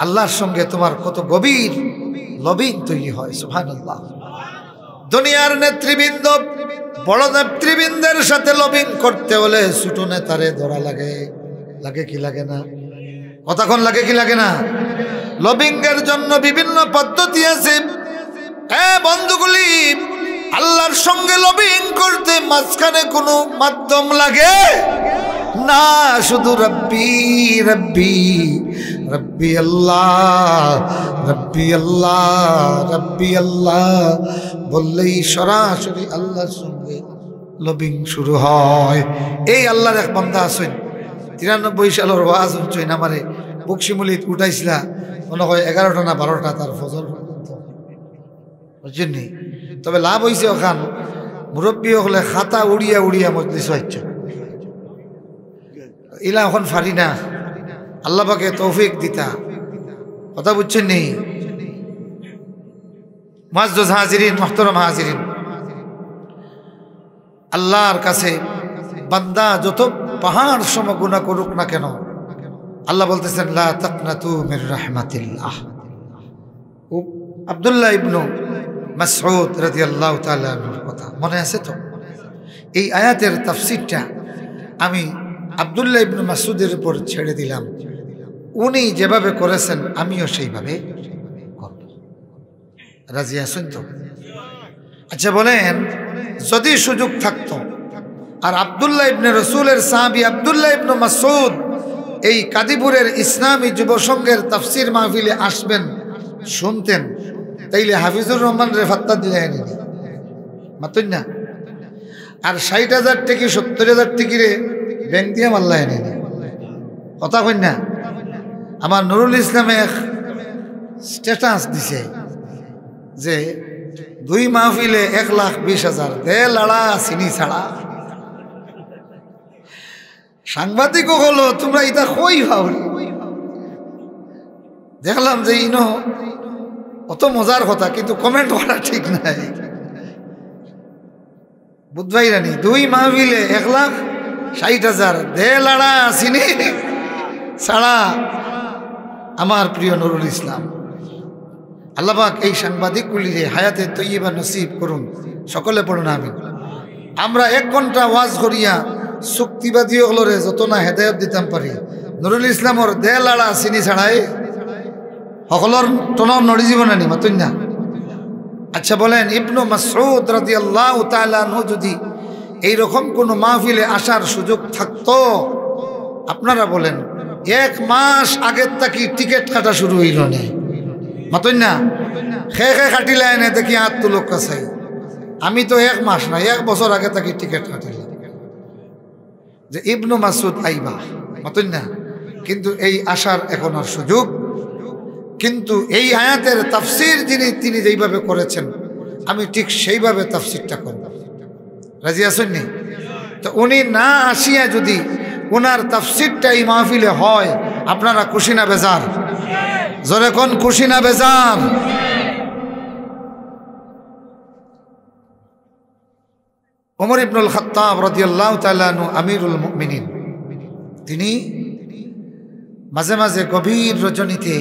আল্লাহর সঙ্গে তোমার কত গভীর লবিং তৈরি হয়। সুবহানাল্লাহ। দুনিয়ার নেতৃবৃন্দ, বড় নেতৃবৃন্দের সাথে লবিং করতে হলে ছোট নেতারে ধরা লাগে। লাগে কি লাগে না? কতক্ষণ লাগে কি লাগে না? লবিং এর জন্য বিভিন্ন পদ্ধতি আছে। বন্ধুগুলি, আল্লাহর সঙ্গে লবিং করতে মাঝখানে কোনো মাধ্যম লাগে না। শুধু রব্বি রব্বি রব্বি আল্লাহ, রব্বি আল্লাহ, রব্বি আল্লাহ বললেই সরাসরি আল্লাহর সঙ্গে লবিং শুরু হয়। এই আল্লাহর এক বান্দা আছেন, 93 সালের ওয়াজ হচ্ছেন, আমারে বকশিমুলিত উঠাইছিলা মনে হয় 11টা না 12টা তার ফজর, বুঝছেন নি? তবে লাভ হয়েছে, ওখান মুরব্বী হলে খাতা উড়িয়া উড়িয়া মজলিস হচ্ছে। ইলা এখন ফারি না, আল্লাহ পাকে তৌফিক দিতা। কথা বুঝছেন নি? মুআজ্জাজ হাজিরিন, মুহতারাম হাজিরিন, আল্লাহর কাছে বান্দা যত পাহাড় সম গুনাহ করুক না কেন, আল্লাহ বলতেছেন লা তাকনাতু মির রাহমাতিল্লাহ। আব্দুল্লাহ ইবনু মাসউদ রাদিয়াল্লাহু তাআলা আনহুর কথা মনে আছে তো? এই আয়াতের তাফসীরটা আমি আব্দুল্লাহ ইবনু মাসউদের উপর ছেড়ে দিলাম। উনি যেভাবে করেছেন আমিও সেইভাবে করব। রাজি আছেন তো? আচ্ছা বলেন, যদি সুযোগ থাকতো আর আব্দুল্লাহ ইবনে রসুলের সাহাবী আব্দুল্লাহ ইবনু মাসউদ এই কাদিপুরের ইসলামী যুব সংঘের তাফসীর মাহফিলে আসবেন, শুনতেন, তাইলে হাফিজুর রহমান রে ফাত্তা দিলে মাতুন না। আর 60,000 টাকি 70,000 টাকি রে ব্যাংক দিয়ে মাল্লা এনে কথা কই না। আমার নুরুল ইসলামে স্ট্যাটাস দিছে যে 2 মাহফিলে 1,20,000 দে লড়া চিনি ছাড়া। সাংবাদিকও হলো তোমরা এটা কই ভাবলি। দেখলাম যে ইনো অত মজার কথা, কিন্তু কমেন্ট করা ঠিক নাই। বুধবাই রানী 2 মাহফিলে 1,60,000 দে লড়া চিনি ছাড়া। আমার প্রিয় নুরুল ইসলাম, আল্লাহ পাক এই সাংবাদিকগুলিরে হায়াতে তৈয়বা নসিব করুন। সকলে পড়ুন আমিন। আমরা 1 ঘন্টা ওয়াজ করিয়া চুক্তিবাদী হলরে যত না হেদায়ত দিতাম পারি, নুরুল ইসলামর দে লড়া চিনি ছাড়াই সকলের টনর নড়ি জীবন আনি মাতুন না। আচ্ছা বলেন, ইবনু মাসউদ রাদিয়াল্লাহু তাআলা আনহু যদি এইরকম কোনো মাহফিলে আসার সুযোগ থাকতো, আপনারা বলেন 1 মাস আগের থাকি টিকিট কাটা শুরু হইল না, মাতই না খে কাটিলাই না দেখি হাত তুলক কাছাই। আমি তো 1 মাস না 1 বছর আগে থাকি টিকিট কাটিলাম যে ইবনু মাসুদ আইবা, মাতই না। কিন্তু এই আসার এখন আর সুযোগ, কিন্তু এই আয়াতের তাফসীর তিনি যেইভাবে করেছেন আমি ঠিক সেইভাবে তাফসীরটা করব। রাজি আছেন নি? তো উনি না আসিয়া যদি ওনার তাফসীরটা এই মাহফিলে হয়, আপনারা খুশি না বেজার? জোরে কোন খুশি না বেজার? ওমর ইবনুল খাত্তাব রাদিয়াল্লাহু তাআলা আনহু আমিরুল মুমিনিন, তিনি মাঝে মাঝে গভীর রজনীতে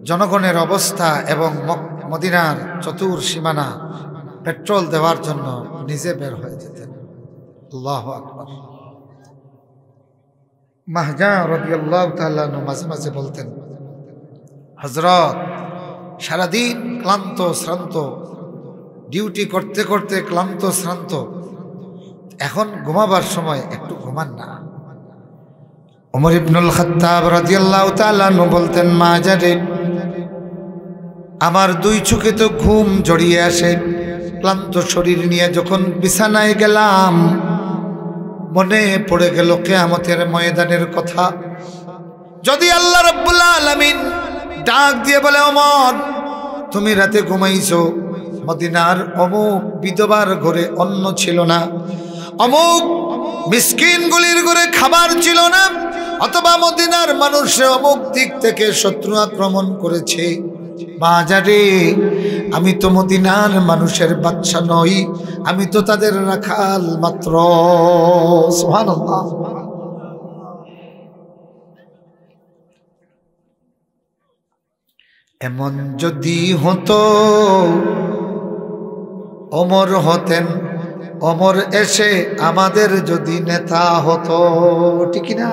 জনগণের অবস্থা এবং মদিনার চতুর সীমানা পেট্রোল দেওয়ার জন্য নিজে বের হয়ে যেতেন। আল্লাহু আকবার। মাহজা রাদিয়াল্লাহু তাআলা আনহু মাঝে মাঝে বলতেন, হযরত সারাদিন ক্লান্ত শ্রান্ত, ডিউটি করতে করতে ক্লান্ত শ্রান্ত, এখন ঘুমাবার সময় একটু ঘুমান না। ওমর ইবনুল খাত্তাব রাদিয়াল্লাহু তাআলা আনহু বলতেন, মাহজা রে, আমার 2 চোখে তো ঘুম জড়িয়ে আসে। ক্লান্ত শরীর নিয়ে যখন বিছানায় গেলাম, মনে পড়ে গেল কিয়ামতের ময়দানের কথা। যদি আল্লাহ রাব্বুল আলামিন ডাক দিয়ে বলে, ওমর তুমি রাতে ঘুমাইছো, মদিনার অমুক বিধবার ঘরে অন্ন ছিল না, অমুক মিসকিনগুলির ঘরে খাবার ছিল না, অথবা মদিনার মানুষে অমুক দিক থেকে শত্রু আক্রমণ করেছে, বাজারে আমি তো মদিনার মানুষের বাদশা নই, আমি তো তাদের রাখাল মাত্র। সুবহানাল্লাহ। এমন যদি হতো ওমর হতেন, ওমর এসে আমাদের যদি নেতা হতো, ঠিক না?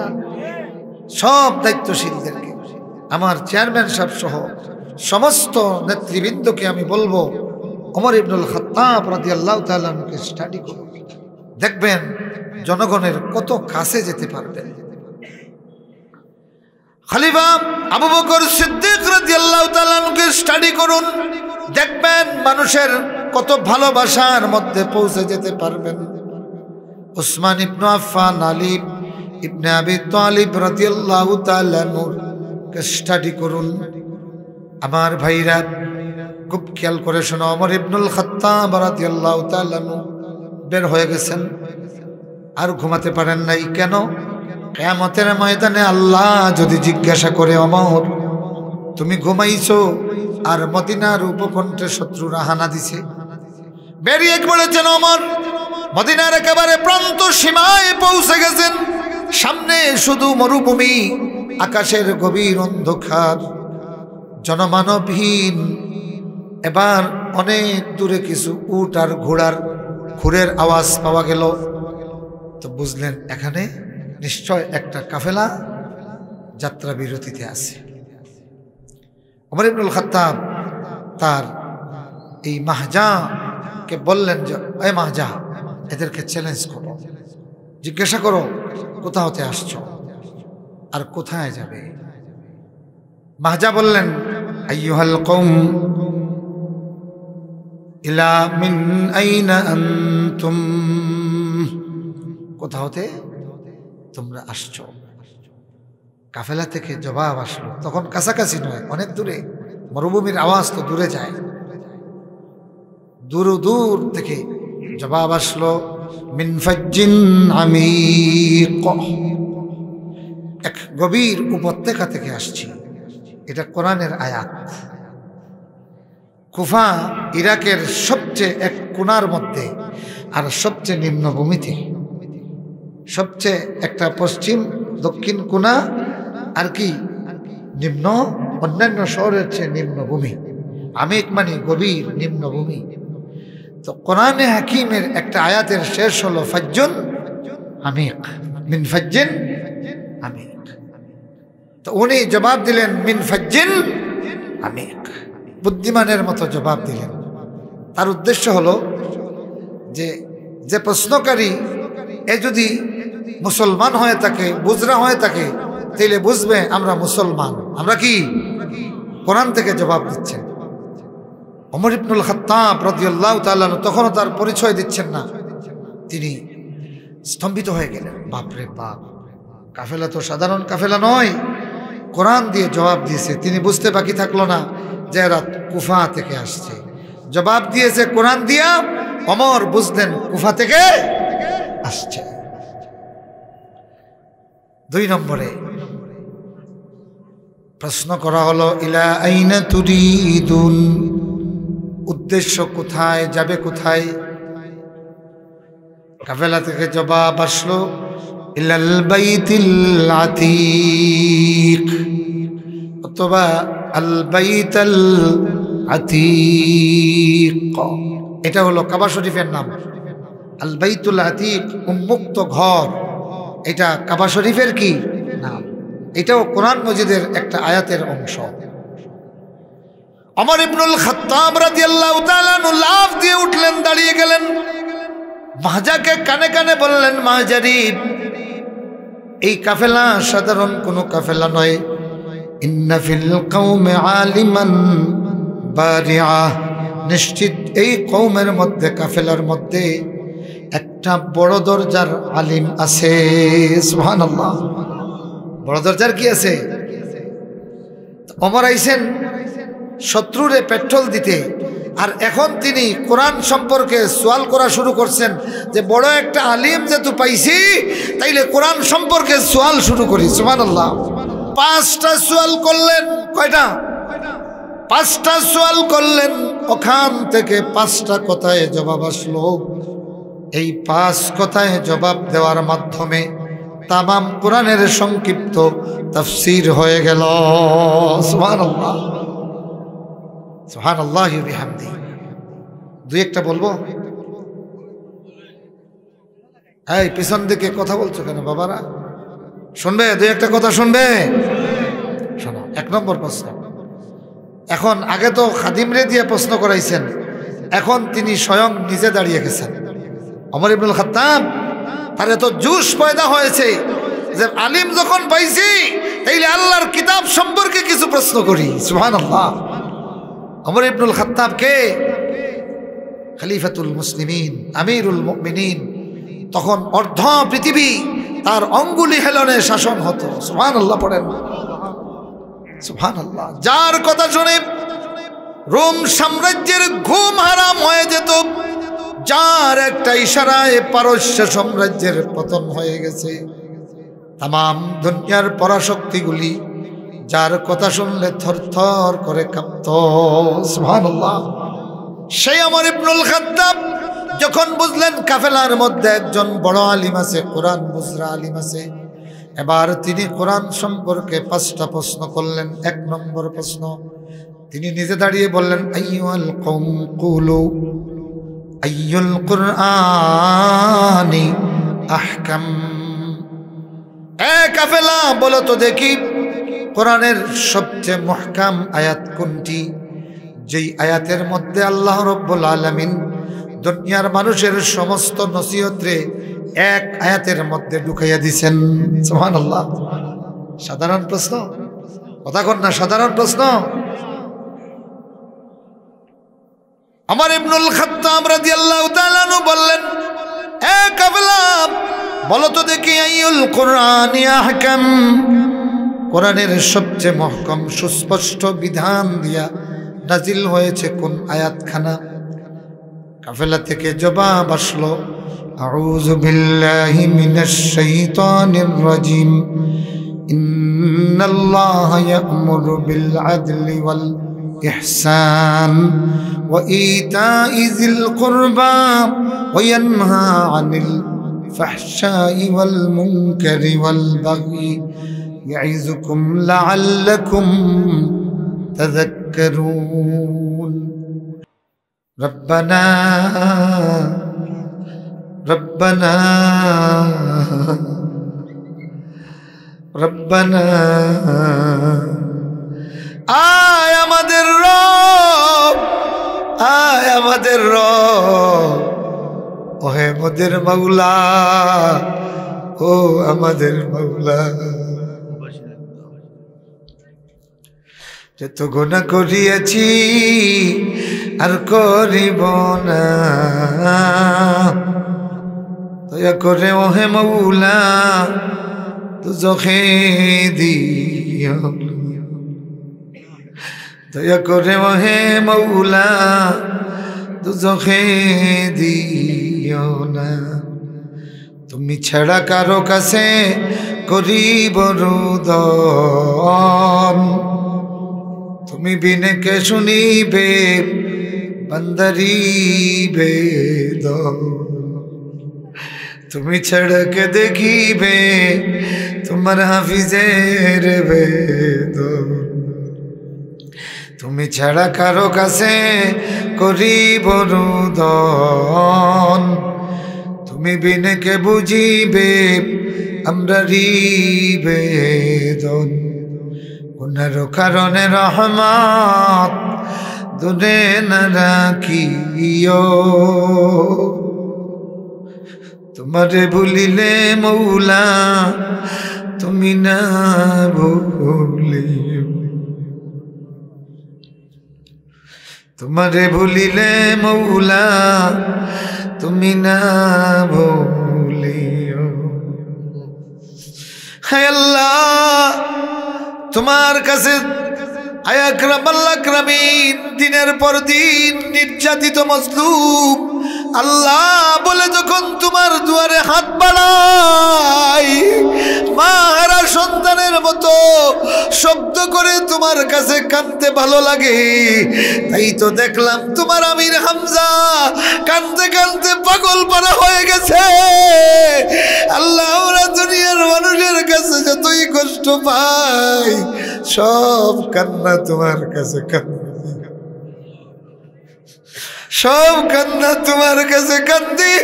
সব দায়িত্বশীলদেরকে, আমার চেয়ারম্যান সাহেব সহ সমস্ত নেতৃবৃন্দকে আমি বলবো, ওমর ইবনুল খাত্তাব রাদিয়াল্লাহু তাআলা আনহুকে স্টাডি করুন, দেখবেন জনগণের কত কাছে যেতে পারবেন। খলিফা আবু বকর সিদ্দিক রাদিয়াল্লাহু তাআলা আনহুকে স্টাডি করুন, দেখবেন মানুষের কত ভালোবাসার মধ্যে পৌঁছে যেতে পারবেন। উসমান ইবনে আফফান, আলী ইবনে আবি তালিব রাদিয়াল্লাহু তাআলা আনহুকে স্টাডি করুন। আমার ভাইরা খুব খেয়াল করে শোনো, ওমর ইবনুল খাত্তাব রাদিয়াল্লাহু তাআলা আনহু বের হয়ে গেছেন, আর ঘুমাতে পারেন নাই। কেন? কিয়ামতের ময়দানে আল্লাহ যদি জিজ্ঞাসা করে, ওমর তুমি ঘুমাইছো আর মদিনার উপকণ্ঠে শত্রুরা হানা দিছে, বেরিয়ে পড়েছেন ওমর, মদিনার একেবারে প্রান্ত সীমায় পৌঁছে গেছেন, সামনে শুধু মরুভূমি, আকাশের গভীর অন্ধকার, জনমানবহীন। এবার অনেক দূরে কিছু উট আর ঘোড়ার খুরের আওয়াজ পাওয়া গেল, তো বুঝলেন এখানে নিশ্চয় একটা কাফেলা যাত্রা বিরতিতে আছে। ওমর ইবনুল খাত্তাব তার এই মাহজাকে বললেন যে, এ মাহজা, এদেরকে চ্যালেঞ্জ করো, জিজ্ঞাসা করো কোথা হতে আসছো আর কোথায় যাবে। মাহজা বললেন, আইয়ুহাল কওম ইলা মিন আইনা আনতুম, কোথা হতে তোমরা আসছো। কাফেলা থেকে জবাব আসলো, তখন কাছাকাছি নয়, অনেক দূরে, মরুভূমির আওয়াজ তো দূরে যায়, দূর দূর থেকে জবাব আসলো, মিন ফাজ্জিন আমিক, এক গভীর উপত্যকা থেকে আসছি। এটা কোরআনের আয়াত। কুফা ইরাকের সবচেয়ে এক কোণার মধ্যে আর সবচেয়ে নিম্নভূমিতে, সবচেয়ে একটা পশ্চিম দক্ষিণ কোণা আর কি নিম্ন, অন্যান্য শহরের চেয়ে নিম্নভূমি। আমিক মানে গভীর নিম্নভূমি। তো কোরআনে হাকিমের একটা আয়াতের শেষ হলো ফাজ্জুন আমিক, মিন ফাজ্জিন আমিক। তো উনি জবাব দিলেন মিন ফাজ্জিন আমিক, বুদ্ধিমানের মতো জবাব দিলেন। তার উদ্দেশ্য হলো যে যে প্রশ্নকারী এ যদি মুসলমান হয়ে থাকে, বুজরা হয়ে থাকে, তাইলে বুঝবে আমরা মুসলমান। আমরা কি? কোরআন থেকে জবাব দিচ্ছেন। ওমর ইবনুল খাত্তাব রাদিয়াল্লাহু তাআলা তখনও তার পরিচয় দিচ্ছেন না, তিনি স্তম্ভিত হয়ে গেলেন। বাপরে বাপ, কাফেলা তো সাধারণ কাফেলা নয়, কোরআন দিয়ে জবাব দিয়েছে। তিনি বুঝতে বাকি থাকলো না যে এরা কুফা থেকে আসছে। জবাব দিয়েছে কোরআন দিয়া, ওমর বুঝলেন কুফা থেকে আসছে। 2 নম্বরে প্রশ্ন করা হলো, ইলা আইনা তুরিদুন, উদ্দেশ্য কোথায়, যাবে কোথায়? কাফেলা থেকে জবাব আসলো, ইলাল বাইতিল আতীক, অথবা আল বাইতুল আতীক। এটা হলো কাবা শরীফের নাম। আল বাইতুল আতীক, উন্মুক্ত ঘর, এটা কাবা শরীফের কি নাম। এটাও কোরআন মজিদের একটা আয়াতের অংশ। ওমর ইবনুল খাত্তাব রাদিয়াল্লাহু তাআলা লাফ দিয়ে উঠলেন, দাঁড়িয়ে গেলেন। মাহজাকে কানে কানে বললেন, মাহজারি, এই কাফেলা সাধারণ কোনো কাফেলা নয়। ইন্না ফিল কওমে আলিমান বারিআ, নিশ্চিত এই কওমের মধ্যে, কাফেলার মধ্যে একটা বড় দরজার আলিম আছে। সুবহানাল্লাহ, বড় দরজার কি আছে? ওমর আইছেন শত্রুরে পেট্রোল দিতে, আর এখন তিনি কোরআন সম্পর্কে সোয়াল করা শুরু করছেন যে বড় একটা আলিম যেহেতু পাইছি, তাইলে কোরআন সম্পর্কে সোয়াল শুরু করি। সুবহানাল্লাহ, 5টা সোয়াল করলেন। কয়টা? 5টা সোয়াল করলেন। ওখান থেকে 5টা কথায় জবাব আসলো। এই 5 কথায় জবাব দেওয়ার মাধ্যমে তামাম কোরআনের সংক্ষিপ্ত তাফসীর হয়ে গেল। সুবহানাল্লাহ, সুবহানাল্লাহি ওয়া বিহামদিহি। 2-1টা বলবো? এই পিছন দিকে কথা বলছো কেন বাবারা? শুনবে? 2-1টা কথা শুনবে? শোনো। 1 নম্বর প্রশ্ন। এখন আগে তো খাদিমরে দিয়ে প্রশ্ন করাইছেন, এখন তিনি স্বয়ং নিজে দাঁড়িয়ে গেছেন। ওমর ইবনুল খাত্তাব, তার এত জোশ পয়দা হয়েছে যে আলিম যখন পাইছি, তাইলে আল্লাহর কিতাব সম্পর্কে কিছু প্রশ্ন করি। সুবহানাল্লাহ। ওমর ইবনুল খাত্তাব কে? খলিফাতুল মুসলিমিন, আমিরুল মুমিনিন। তখন অর্ধ পৃথিবী তার অঙ্গুলি হেলনে শাসন হতো। সুবহানাল্লাহ পড়েন, সুবহানাল্লাহ। যার কথা শুনে রোম সাম্রাজ্যের ঘুম হারাম হয়ে যেত, যার একটা ইশারায় পারস্য সাম্রাজ্যের পতন হয়ে গেছে। তাম দুনিয়ার পরাশক্তিগুলি যার কথা শুনলে থরথর করে কাঁপত। সুবহানাল্লাহ। সেই ওমর ইবনুল খাত্তাব যখন বুঝলেন কাফেলার মধ্যে একজন বড় আলিম আছে, কোরআন বুঝরা আলিম আছে, এবার তিনি কোরআন সম্পর্কে 5টা প্রশ্ন করলেন। 1 নম্বর প্রশ্ন, তিনি নিজে দাঁড়িয়ে বললেন, আইয়ুল কওম কুলু আইয়ুল কুরআনি আহকাম। এ কাফেলা, বলো তো দেখি কোরআনের সবচেয়ে মুহকাম আয়াত কোনটি? যেই আয়াতের মধ্যে আল্লাহ রাব্বুল আলামিন দুনিয়ার মানুষের সমস্ত নসিহতরে এক আয়াতের মধ্যে ঢুকাইয়া দিয়েছেন। সুবহানাল্লাহ। সাধারণ প্রশ্ন, কথা কন না, সাধারণ প্রশ্ন। ওমর ইবনুল খাত্তাব রাদিয়াল্লাহু তাআলা আনহু বললেন, এ কাফেলা, বলো তো দেখি আইয়ুল কুরআনি আহকাম, কোরআনের সবচেয়ে মহকম সুস্পষ্ট বিধান দিয়া নাজিল হয়েছে কোন আয়াতখানা? কাফেলা থেকে জবাব আসলো, আউযু বিল্লাহি মিনাশ শাইতানির রাজিম, ইন্নাল্লাহা ইয়া'মুরু বিল আদলি ওয়াল ইহসান ওয়া ইতা'i যিল কুরবা ওয়া ইয়ানহা আনিল ফাহশাই ওয়াল মুনকারি ওয়াল বাগই ইয়া'iযুকুম লা'আল্লাকুম তাযাক্কারুন। রব্বানা রব্বানা রব্বানা, আয় আমাদের রব, আয় আমাদের রব, ওহে আমাদের মাওলা, ও আমাদের মাওলা। যত গুনাহ করিয়াছি আর করিব না, দয়া করে ওহে মাওলা দুজখে দিও, দয়া করে ওহে মাওলা দুজখে দিও না। তুমি ছাড়া কারো কাছে করিব রোদন, তুমি বিনে কে শুনিবে বান্দারি বেদন, তুমি ছাড়া কে দেখিবে তোমার হাফিজের বেদন, তুমি ছাড়া কারো কাছে করিব রোদন, তুমি বিনে কে বুঝিবে আমরা বেদন। গুনার কারণে রহমত দূরে না রাখিও, তোমারে ভুলিলে মৌলা তুমি না ভুলিও, তোমারে ভুলিলে মৌলা তুমি না ভুলিও। হায় আল্লাহ, তোমার কাছে আয় আকরামাল আকরামিন দিনের পর দিন নির্যাতিত মজলুম আল্লাহ বলে যখন তোমার দুয়ারে হাত বাড়াই, মারা সন্তানের মতো শব্দ করে তোমার কাছে কাঁদতে ভালো লাগে, তাই তো দেখলাম তোমার আমির হামজা কাঁদতে কাঁদতে পাগল পারা হয়ে গেছে। আল্লাহ, ওরা দুনিয়ার মানুষের কাছে যতই কষ্ট পাই সব কান্না তোমার কাছে কান্দি, সব কান্না তোমার কাছে কান্দি,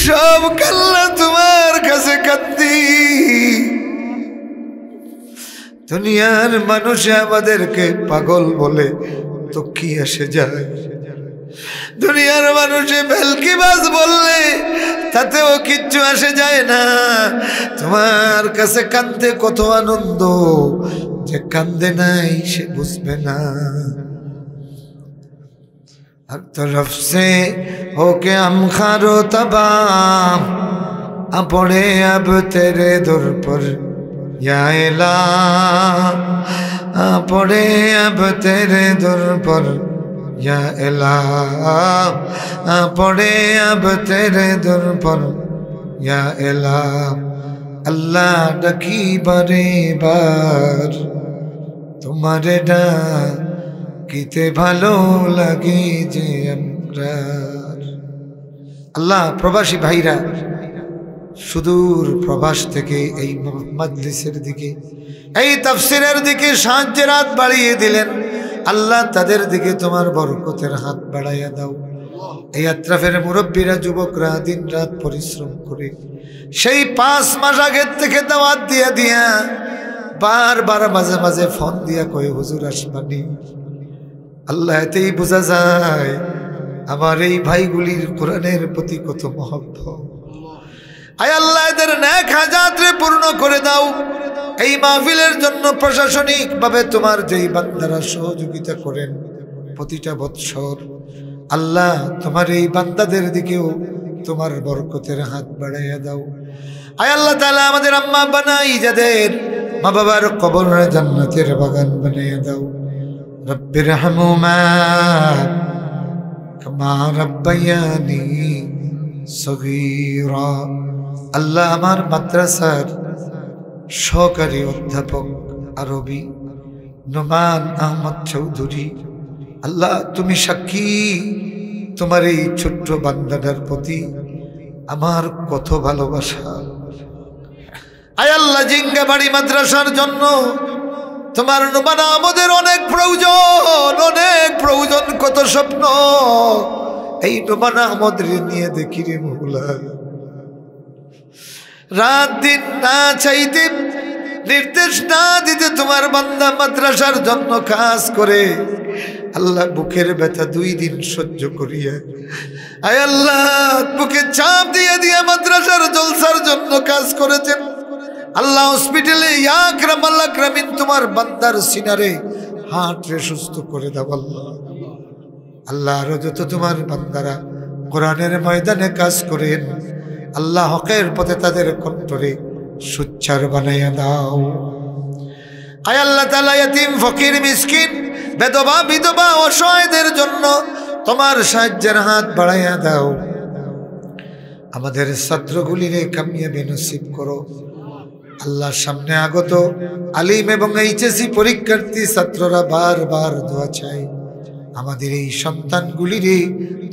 সব কান্না তোমার কাছে কান্দি। দুনিয়ার মানুষ আমাদেরকে পাগল বলে তো কি আসে যায়, দুনিয়ার মানুষে ভেলকিবাজ বললে তাতেও কিচ্ছু আসে যায় না। তোমার কাছে কান্দে কত আনন্দ, যে কান্দে নাই সে বুঝবে না। हर तरफ से होके हम खारो तबाह, पड़े अब तेरे दर पर या इला, पड़े अब तेरे दर पर या इला, पड़े अब तेरे दर पर या इला। अल्लाह डकी बारे बार तुम्हारे डाक কিতে ভালো লাগে যে আমরা। আল্লাহ, প্রবাসী ভাইরা সুদূর প্রবাস থেকে এই মাজলিসের দিকে, এই তাফসীরের দিকে সাহায্যের হাত বাড়িয়ে দিলেন। আল্লাহ, তাদের দিকে তোমার বরকতের হাত বাড়াইয়া দাও। এই আত্রাফের মুরব্বীরা, যুবকরা দিন রাত পরিশ্রম করে সেই 5 মাস আগের থেকে দাওয়াত দিয়া দিয়া বারবার মাঝে মাঝে ফোন দিয়া কয় হুজুর আসবানি। আল্লাহ, এতেই বোঝা যায় আমার এই ভাইগুলির কোরআনের প্রতি কত মহব্বত। আয় আল্লাহ, এদের নেক হাজাতরে পূর্ণ করে দাও। এই মাহফিলের জন্য প্রশাসনিকভাবে তোমার যেই বান্দারা সহযোগিতা করেন প্রতিটা বৎসর, আল্লাহ তোমার এই বান্দাদের দিকেও তোমার বরকতের হাত বাড়াইয়া দাও। আয় আল্লাহ তাআলা, আমাদের আম্মা বানাই যাদের মা বাবার কবরে জান্নাতের বাগান বানাইয়া দাও। রব্বিরহামহুমা কামা রাব্বায়ানি সগীরা। আল্লাহ, আমার মাদ্রাসার সহকারী অধ্যাপক আরবি নোমান আহমদ চৌধুরী, আল্লাহ তুমি সাক্ষী, তোমার এই ছোট্ট বান্দাটার প্রতি আমার কত ভালোবাসা। আয় আল্লাহ, জিঙ্গাবাড়ি মাদ্রাসার জন্য তোমার নোমান আহমদের অনেক প্রয়োজন, কত স্বপ্ন। এই নোমান আহমদ নিয়ে দেখি রে মৌলা, রাত দিন না চাইতে নির্দেশ না দিতে তোমার বান্দা মাদ্রাসার জন্য কাজ করে আল্লাহ বুকের ব্যথা 2 দিন সহ্য করিয়া আয় আল্লাহ বুকে চাপ দিয়ে দিয়ে মাদ্রাসার জলসার জন্য কাজ করেছেন আল্লাহ হসপিটালে ইয়া আকরাম আল্লাহ আকরামিন তোমার বান্দার সিনারে হার্ট রে সুস্থ করে দাও আল্লাহ আল্লাহ আরো যত তোমার বান্দারা কোরআনের ময়দানে কাজ করেন আল্লাহ হকের পথে তাদের কণ্ঠরে সুচ্চার বানাইয়া দাও আয় আল্লাহ তাআলা ইয়াতীম ফকির মিসকিন বেদবা বিধবা অসহায়দের জন্য তোমার সাহায্যের হাত বাড়াইয়া দাও আমাদের ছাত্রগুলিরে কামিয়াবি নসিব করো আল্লাহ সামনে আগত আলিম এবং এইচএসসি পরীক্ষার্থী ছাত্ররা বারবার দোয়া চাই আমাদের এই সন্তানগুলিরে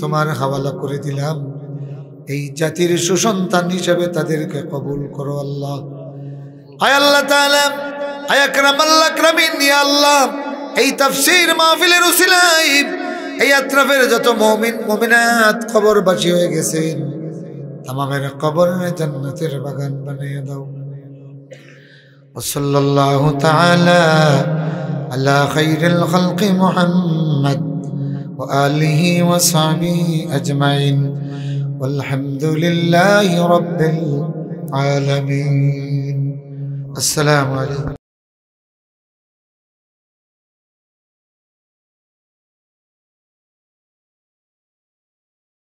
তোমার হাওয়ালা করে দিলাম এই জাতির সুসন্তান হিসেবে তাদেরকে কবুল করো আল্লাহ আয় আল্লাহ তাআলা আয় আকরাম আল্লাহ আকরামিন ইয়া আল্লাহ এই তাফসীর মাহফিলের উসিলায় এই আত্রাফের যত মুমিন মুমিনাত কবরবাসী হয়ে গেছেন তামামের কবরে জান্নাতের বাগান বানিয়ে দাও ওয়াসাল্লাল্লাহু তাআলা আলা খায়রিল খালকি মুহাম্মদ ওয়া আলিহি ওয়া সাহবিহি আজমাইন walhamdulillahi rabbil alamin assalamu alaikum